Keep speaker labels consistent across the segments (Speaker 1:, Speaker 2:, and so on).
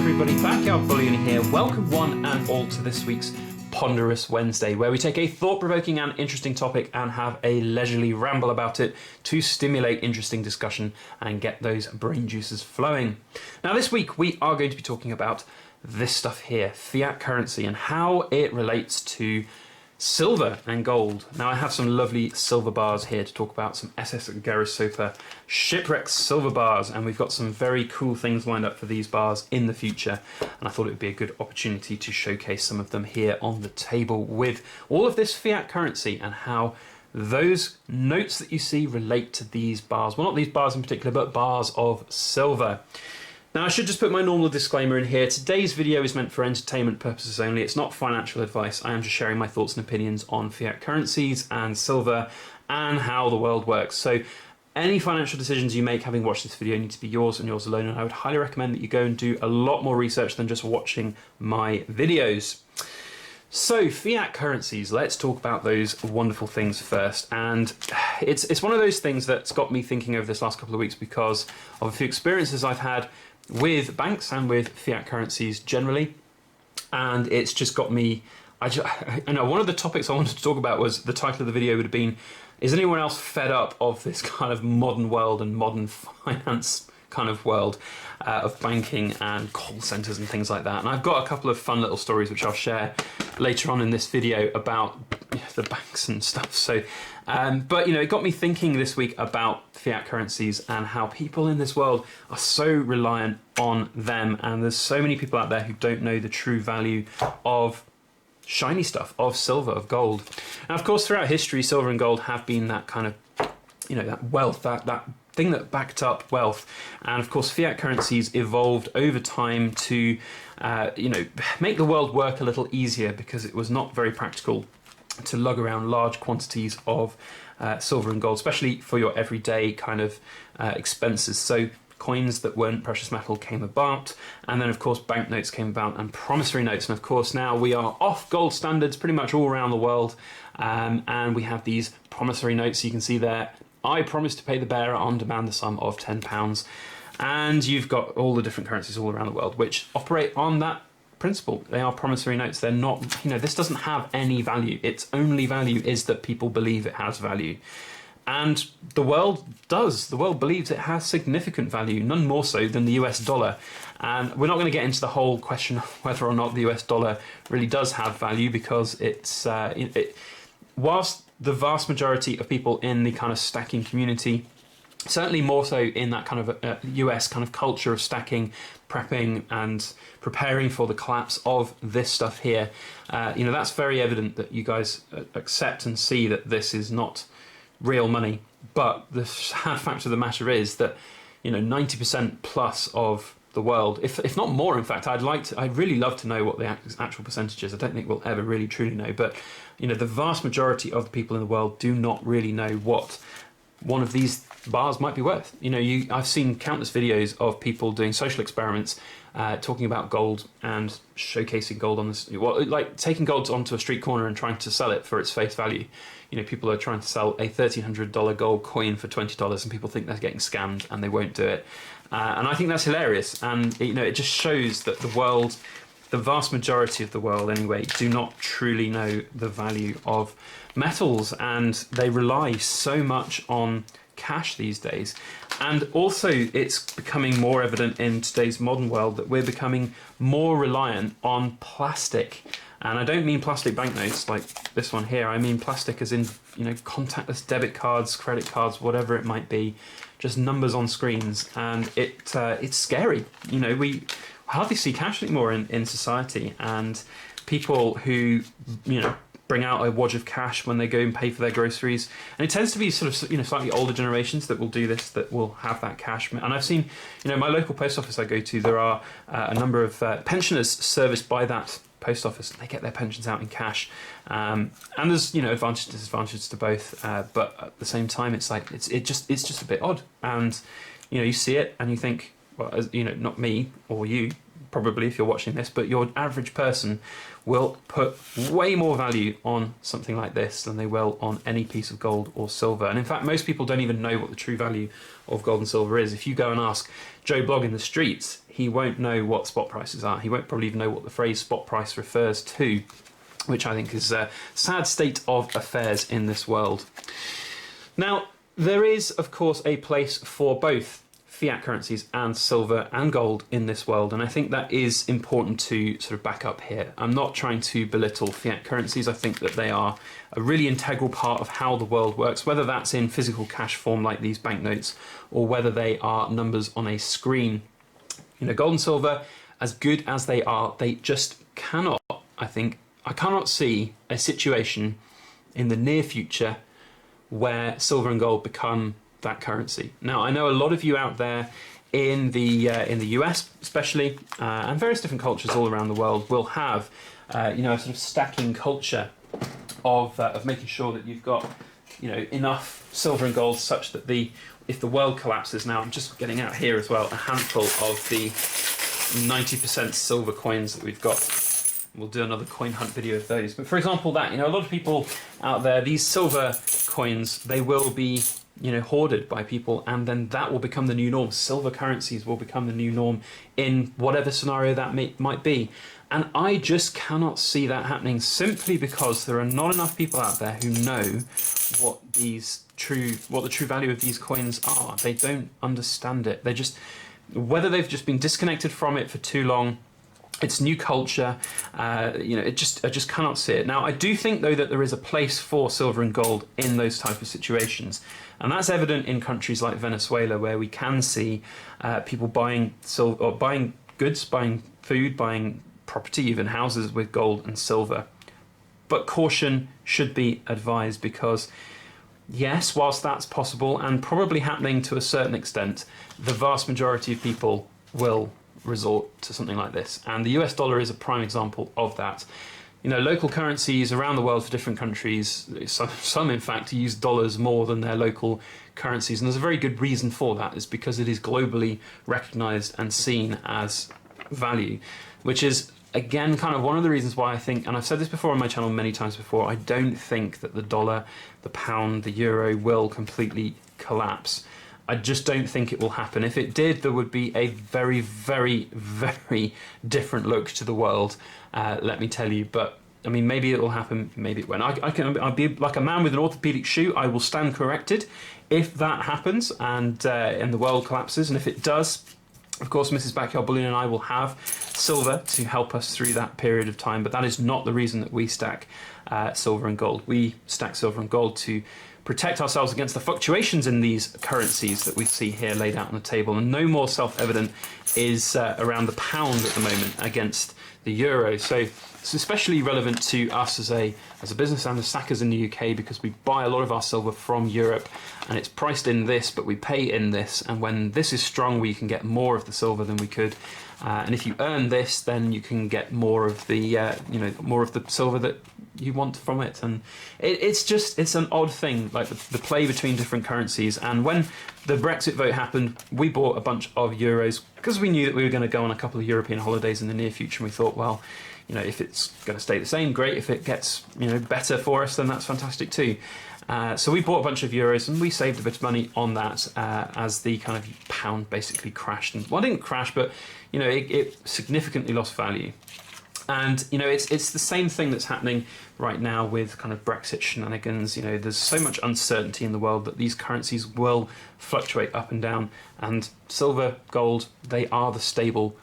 Speaker 1: everybody, Backyard Bullion here. Welcome one and all to this week's Ponderous Wednesday, where we take a thought-provoking and interesting topic and have a leisurely ramble about it to stimulate interesting discussion and get those brain juices flowing. Now this week we are going to be talking about this stuff here, fiat currency, and how it relates to silver and gold. Now I have some lovely silver bars here to talk about, some SS Garisopa shipwreck silver bars, and we've got some very cool things lined up for these bars in the future, and I thought it would be a good opportunity to showcase some of them here on the table with all of this fiat currency and how those notes that you see relate to these bars. Well, not these bars in particular, but bars of silver. Now I should just put my normal disclaimer in here. Today's video is meant for entertainment purposes only. It's not financial advice. I am just sharing my thoughts and opinions on fiat currencies and silver and how the world works. So any financial decisions you make having watched this video need to be yours and yours alone, and I would highly recommend that you go and do a lot more research than just watching my videos. So fiat currencies, let's talk about those wonderful things first. And it's one of those things that's got me thinking over this last couple of weeks because of a few experiences I've had with banks and with fiat currencies generally, and it's just got me. I know one of the topics I wanted to talk about was, the title of the video would have been, is anyone else fed up of this kind of modern world and modern finance kind of world of banking and call centers and things like that? And I've got a couple of fun little stories which I'll share later on in this video about the banks and stuff. So but it got me thinking this week about fiat currencies and how people in this world are so reliant on them, and there's so many people out there who don't know the true value of shiny stuff, of silver, of gold. And of course throughout history, silver and gold have been that kind of, that wealth, that thing that backed up wealth. And of course fiat currencies evolved over time to make the world work a little easier, because it was not very practical to lug around large quantities of silver and gold, especially for your everyday kind of expenses. So coins that weren't precious metal came about, and then of course banknotes came about, and promissory notes, and of course now we are off gold standards pretty much all around the world, and we have these promissory notes. You can see there, I promise to pay the bearer on demand the sum of £10, and you've got all the different currencies all around the world which operate on that principle. They are promissory notes. They're not, this doesn't have any value. Its only value is that people believe it has value. And the world does. The world believes it has significant value, none more so than the US dollar. And we're not going to get into the whole question of whether or not the US dollar really does have value, because it's whilst the vast majority of people in the kind of stacking community, certainly more so in that kind of US kind of culture of stacking, prepping and preparing for the collapse of this stuff here, that's very evident that you guys accept and see that this is not real money. But the sad fact of the matter is that 90% plus of the world, if not more, in fact, I'd really love to know what the actual percentage is. I don't think we'll ever really truly know, but the vast majority of the people in the world do not really know what one of these bars might be worth. I've seen countless videos of people doing social experiments, talking about gold and showcasing gold on this, like taking gold onto a street corner and trying to sell it for its face value. People are trying to sell a $1,300 gold coin for $20, and people think they're getting scammed and they won't do it. And I think that's hilarious. And it just shows that the world, the vast majority of the world anyway, do not truly know the value of metals, and they rely so much on cash these days. And also it's becoming more evident in today's modern world that we're becoming more reliant on plastic. And I don't mean plastic banknotes like this one here. I mean plastic as in, contactless debit cards, credit cards, whatever it might be, just numbers on screens. And it's scary. We hardly see cash anymore in society, and people who, bring out a wad of cash when they go and pay for their groceries. And it tends to be sort of, slightly older generations that will do this, that will have that cash. And I've seen, my local post office I go to, there are a number of pensioners serviced by that post office, and they get their pensions out in cash. And there's, advantages, disadvantages to both. But at the same time, it's like, it's just a bit odd. And, you see it and you think, well, not me or you, probably if you're watching this, but your average person will put way more value on something like this than they will on any piece of gold or silver. And in fact, most people don't even know what the true value of gold and silver is. If you go and ask Joe Blogg in the streets, he won't know what spot prices are. He won't probably even know what the phrase spot price refers to, which I think is a sad state of affairs in this world. Now, there is, of course, a place for both fiat currencies and silver and gold in this world, and I think that is important to sort of back up here. I'm not trying to belittle fiat currencies. I think that they are a really integral part of how the world works, whether that's in physical cash form like these banknotes or whether they are numbers on a screen. You know, gold and silver, as good as they are, they just cannot, I cannot see a situation in the near future where silver and gold become that currency. Now, I know a lot of you out there in the US especially, and various different cultures all around the world will have a sort of stacking culture of making sure that you've got enough silver and gold such that if the world collapses. Now I'm just getting out here as well a handful of the 90% silver coins that we've got. We'll do another coin hunt video of those. But for example, that a lot of people out there, these silver coins, they will be hoarded by people, and then that will become the new norm. Silver currencies will become the new norm in whatever scenario that might be. And I just cannot see that happening, simply because there are not enough people out there who know what the true value of these coins are. They don't understand it. Whether they've just been disconnected from it for too long, it's new culture, I just cannot see it. Now, I do think, though, that there is a place for silver and gold in those type of situations. And that's evident in countries like Venezuela, where we can see people buying goods, buying food, buying property, even houses with gold and silver. But caution should be advised, because yes, whilst that's possible and probably happening to a certain extent, the vast majority of people will resort to something like this. And the US dollar is a prime example of that. Local currencies around the world for different countries, some in fact use dollars more than their local currencies. And there's a very good reason for that, is because it is globally recognized and seen as value, which is, again, kind of one of the reasons why I think, and I've said this before on my channel many times before, I don't think that the dollar, the pound, the euro will completely collapse. I just don't think it will happen. If it did, there would be a very, very, very different look to the world, let me tell you. But I mean, maybe it will happen, maybe it won't. I'll be like a man with an orthopedic shoe. I will stand corrected if that happens and the world collapses. And if it does, of course, Mrs. Backyard Bullion and I will have silver to help us through that period of time. But that is not the reason that we stack silver and gold. We stack silver and gold to protect ourselves against the fluctuations in these currencies that we see here laid out on the table. And no more self-evident is around the pound at the moment against the euro. So it's especially relevant to us as a business and as stackers in the UK, because we buy a lot of our silver from Europe and it's priced in this, but we pay in this. And when this is strong, we can get more of the silver than we could. And if you earn this, then you can get more of the more of the silver that you want from it. And it's an odd thing, like the play between different currencies. And when the Brexit vote happened, we bought a bunch of euros because we knew that we were going to go on a couple of European holidays in the near future, and we thought, well, if it's going to stay the same, great. If it gets better for us, then that's fantastic too. So we bought a bunch of euros and we saved a bit of money on that as the kind of pound basically crashed. And, well, it didn't crash, but it significantly lost value. And it's the same thing that's happening right now with kind of Brexit shenanigans. There's so much uncertainty in the world that these currencies will fluctuate up and down. And silver, gold, they are the stable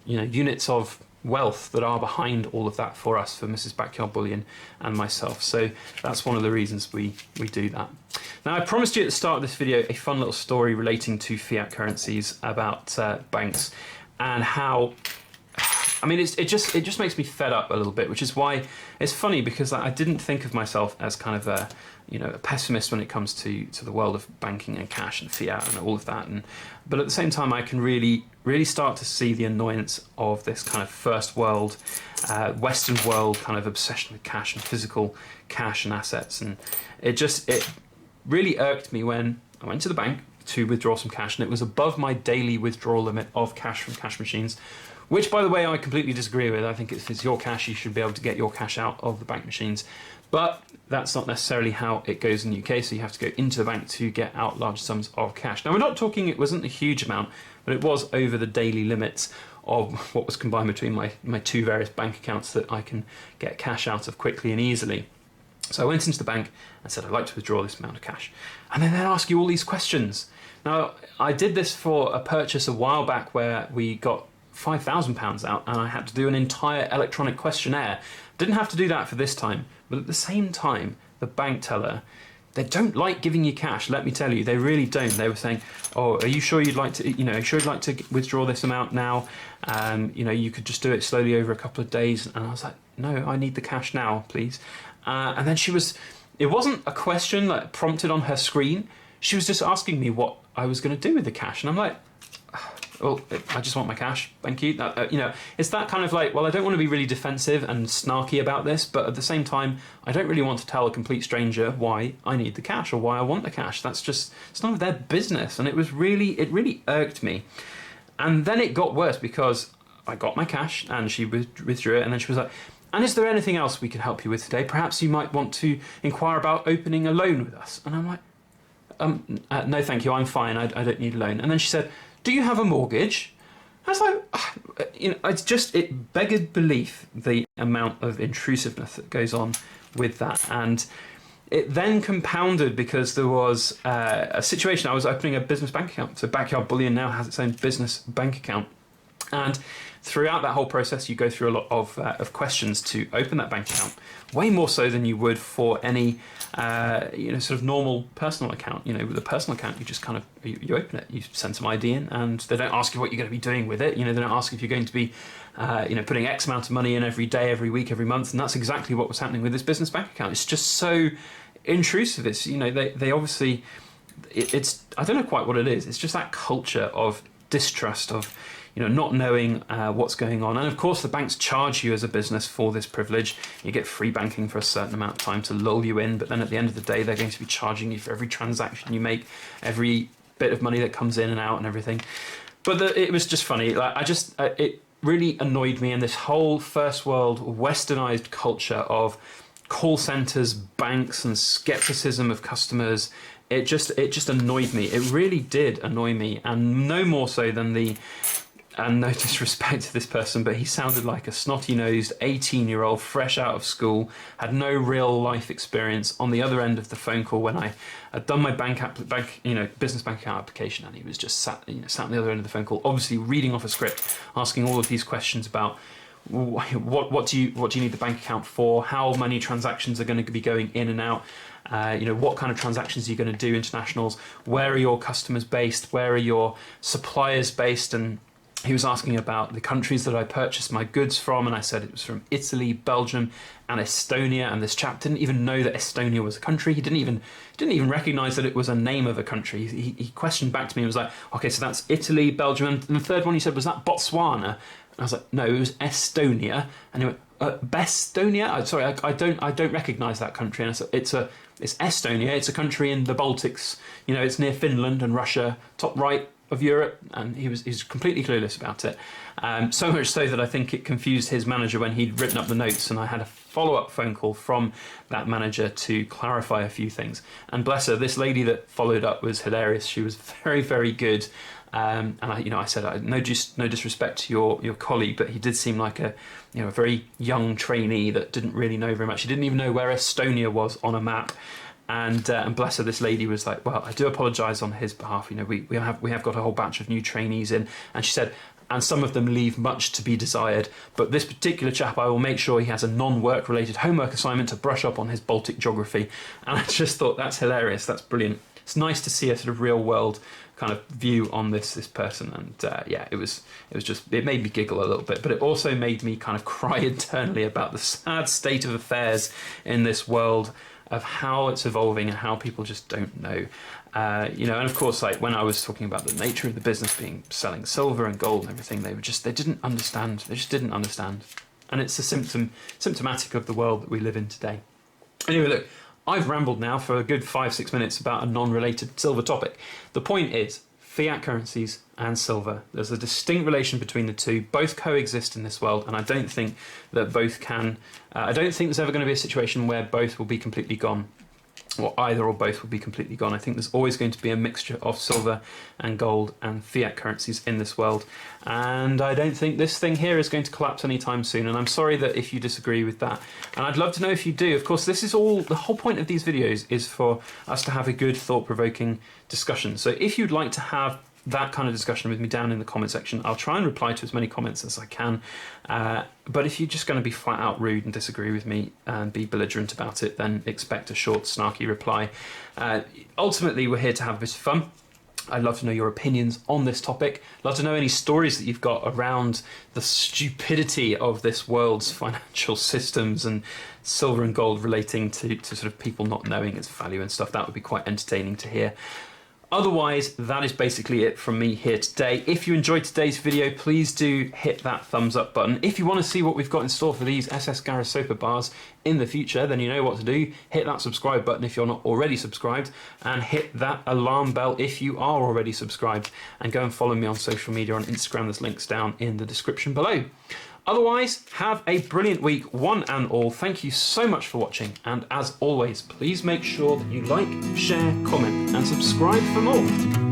Speaker 1: units of wealth that are behind all of that for us, for Mrs. Backyard Bullion and myself. So that's one of the reasons we do that. Now, I promised you at the start of this video a fun little story relating to fiat currencies about banks and how, I mean, it just makes me fed up a little bit, which is why it's funny, because I didn't think of myself as kind of a pessimist when it comes to the world of banking and cash and fiat and all of that. But at the same time, I can really start to see the annoyance of this kind of first world, Western world kind of obsession with cash and physical cash and assets. And it really irked me when I went to the bank to withdraw some cash, and it was above my daily withdrawal limit of cash from cash machines, which, by the way, I completely disagree with. I think if it's your cash, you should be able to get your cash out of the bank machines. But that's not necessarily how it goes in the UK, so you have to go into the bank to get out large sums of cash. Now, we're not talking, it wasn't a huge amount, but it was over the daily limits of what was combined between my two various bank accounts that I can get cash out of quickly and easily. So I went into the bank and said, I'd like to withdraw this amount of cash. And then they ask you all these questions. Now, I did this for a purchase a while back where we got £5,000 out and I had to do an entire electronic questionnaire. Didn't have to do that for this time, but at the same time, the bank teller, they don't like giving you cash, let me tell you. They really don't. They were saying, oh, are you sure you'd like to, withdraw this amount now? You could just do it slowly over a couple of days. And I was like, no, I need the cash now, please. And then it wasn't a question like prompted on her screen. She was just asking me what I was going to do with the cash. And I'm like, well, I just want my cash, thank you. It's that kind of like, well, I don't want to be really defensive and snarky about this, but at the same time, I don't really want to tell a complete stranger why I need the cash or why I want the cash. It's none of their business. And it really irked me. And then it got worse because I got my cash and she withdrew it, and then she was like, and is there anything else we can help you with today? Perhaps you might want to inquire about opening a loan with us. And I'm like, no, thank you, I'm fine, I don't need a loan. And then she said, do you have a mortgage? I was like, it beggared belief, the amount of intrusiveness that goes on with that. And it then compounded because there was a situation. I was opening a business bank account. So Backyard Bullion now has its own business bank account. And throughout that whole process, you go through a lot of questions to open that bank account, way more so than you would for any sort of normal personal account. With a personal account, you just kind of you open it, you send some ID in, and they don't ask you what you're going to be doing with it. They don't ask if you're going to be putting X amount of money in every day, every week, every month, and that's exactly what was happening with this business bank account. It's just so intrusive. It's they obviously it's I don't know quite what it is. It's just that culture of distrust of not knowing what's going on. And of course, the banks charge you as a business for this privilege. You get free banking for a certain amount of time to lull you in, but then at the end of the day, they're going to be charging you for every transaction you make, every bit of money that comes in and out and everything. But it was just funny. It really annoyed me, and this whole first world westernized culture of call centers, banks, and skepticism of customers. It just annoyed me. It really did annoy me, and no more so than and no disrespect to this person, but he sounded like a snotty-nosed 18-year-old fresh out of school, had no real life experience on the other end of the phone call when I had done my business bank account application, and he was just sat on the other end of the phone call, obviously reading off a script, asking all of these questions about what do you need the bank account for, how many transactions are going to be going in and out, what kind of transactions are you going to do, internationals, where are your customers based, where are your suppliers based, and he was asking about the countries that I purchased my goods from, and I said it was from Italy, Belgium, and Estonia. And this chap didn't even know that Estonia was a country. He didn't even recognise that it was a name of a country. He questioned back to me and was like, "Okay, so that's Italy, Belgium, and the third one he said was that Botswana." And I was like, "No, it was Estonia." And he went, "Bestonia? Sorry, I don't recognise that country." And I said, "It's Estonia. It's a country in the Baltics. It's near Finland and Russia, top right of Europe." And he's completely clueless about it, so much so that I think it confused his manager when he'd written up the notes, and I had a follow-up phone call from that manager to clarify a few things. And bless her, this lady that followed up was hilarious. She was very, very good, and I said, no disrespect to your colleague, but he did seem like a very young trainee that didn't really know very much. He didn't even know where Estonia was on a map. And bless her, this lady was like, "Well, I do apologise on his behalf. We have got a whole batch of new trainees in," and she said, "and some of them leave much to be desired. But this particular chap, I will make sure he has a non-work related homework assignment to brush up on his Baltic geography." And I just thought, that's hilarious. That's brilliant. It's nice to see a sort of real world kind of view on this person, and it made me giggle a little bit, but it also made me kind of cry internally about the sad state of affairs in this world, of how it's evolving and how people just don't know. And of course, like when I was talking about the nature of the business being selling silver and gold and everything, they didn't understand. They just didn't understand. And it's symptomatic of the world that we live in today. Anyway, look, I've rambled now for a good 5-6 minutes about a non-related silver topic. The point is, fiat currencies and silver, there's a distinct relation between the two. Both coexist in this world, and I don't think that both can. I don't think there's ever going to be a situation where both will be completely gone, or either or both will be completely gone. I think there's always going to be a mixture of silver and gold and fiat currencies in this world, and I don't think this thing here is going to collapse anytime soon, and I'm sorry that if you disagree with that, and I'd love to know if you do. Of course, this is all, the whole point of these videos is for us to have a good thought-provoking discussion. So if you'd like to have that kind of discussion with me down in the comment section, I'll try and reply to as many comments as I can. But if you're just going to be flat out rude and disagree with me and be belligerent about it, then expect a short, snarky reply. Ultimately, we're here to have a bit of fun. I'd love to know your opinions on this topic. Love to know any stories that you've got around the stupidity of this world's financial systems and silver and gold relating to sort of people not knowing its value and stuff. That would be quite entertaining to hear. Otherwise, that is basically it from me here today. If you enjoyed today's video, please do hit that thumbs up button. If you want to see what we've got in store for these SS Garasopa bars in the future, then you know what to do. Hit that subscribe button if you're not already subscribed, and hit that alarm bell if you are already subscribed, and go and follow me on social media on Instagram. There's links down in the description below. Otherwise, have a brilliant week, one and all. Thank you so much for watching, and as always, please make sure that you like, share, comment, and subscribe for more.